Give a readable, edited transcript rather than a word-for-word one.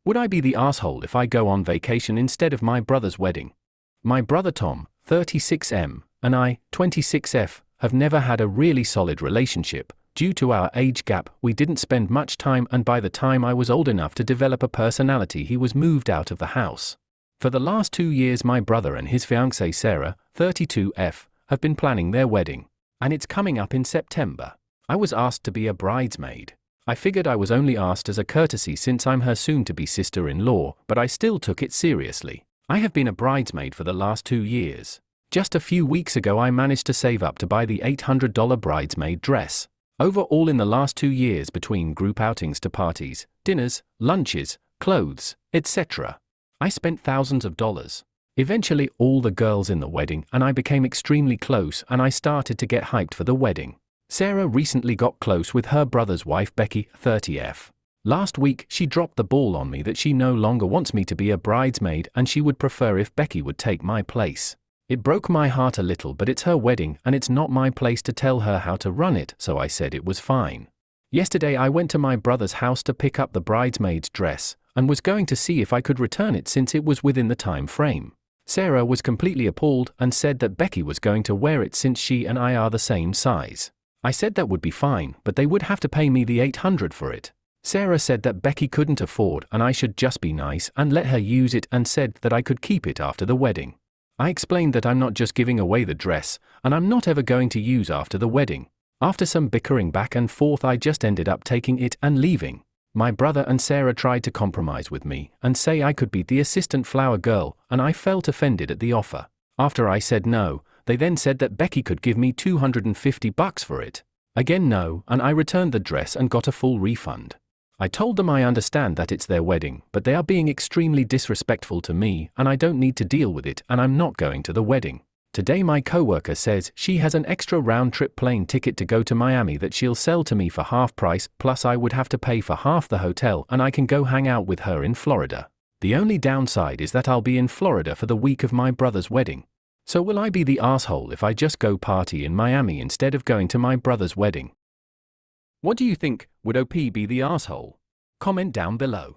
Would I be the asshole if I go on vacation instead of my brother's wedding? My brother Tom, 36M, and I, 26F, have never had a really solid relationship. Due to our age gap, we didn't spend much time, and by the time I was old enough to develop a personality, he was moved out of the house. For the last 2 years, my brother and his fiancée Sarah, 32F, have been planning their wedding. And it's coming up in September. I was asked to be a bridesmaid. I figured I was only asked as a courtesy since I'm her soon-to-be sister-in-law, but I still took it seriously. I have been a bridesmaid for the last 2 years. Just a few weeks ago I managed to save up to buy the $800 bridesmaid dress. Overall, in the last 2 years, between group outings to parties, dinners, lunches, clothes, etc., I spent thousands of dollars. Eventually all the girls in the wedding and I became extremely close, and I started to get hyped for the wedding. Sarah recently got close with her brother's wife Becky, 30F. Last week she dropped the ball on me that she no longer wants me to be a bridesmaid and she would prefer if Becky would take my place. It broke my heart a little, but it's her wedding and it's not my place to tell her how to run it, so I said it was fine. Yesterday I went to my brother's house to pick up the bridesmaid's dress and was going to see if I could return it since it was within the time frame. Sarah was completely appalled and said that Becky was going to wear it since she and I are the same size. I said that would be fine, but they would have to pay me the $800 for it. Sarah said that Becky couldn't afford and I should just be nice and let her use it, and said that I could keep it after the wedding. I explained that I'm not just giving away the dress, and I'm not ever going to use after the wedding. After some bickering back and forth, I just ended up taking it and leaving. My brother and Sarah tried to compromise with me and say I could be the assistant flower girl, and I felt offended at the offer. After I said no, they then said that Becky could give me $250 for it. Again no, and I returned the dress and got a full refund. I told them I understand that it's their wedding, but they are being extremely disrespectful to me and I don't need to deal with it, and I'm not going to the wedding. Today my coworker says she has an extra round-trip plane ticket to go to Miami that she'll sell to me for half price, plus I would have to pay for half the hotel and I can go hang out with her in Florida. The only downside is that I'll be in Florida for the week of my brother's wedding. So will I be the asshole if I just go party in Miami instead of going to my brother's wedding? What do you think? Would OP be the asshole? Comment down below.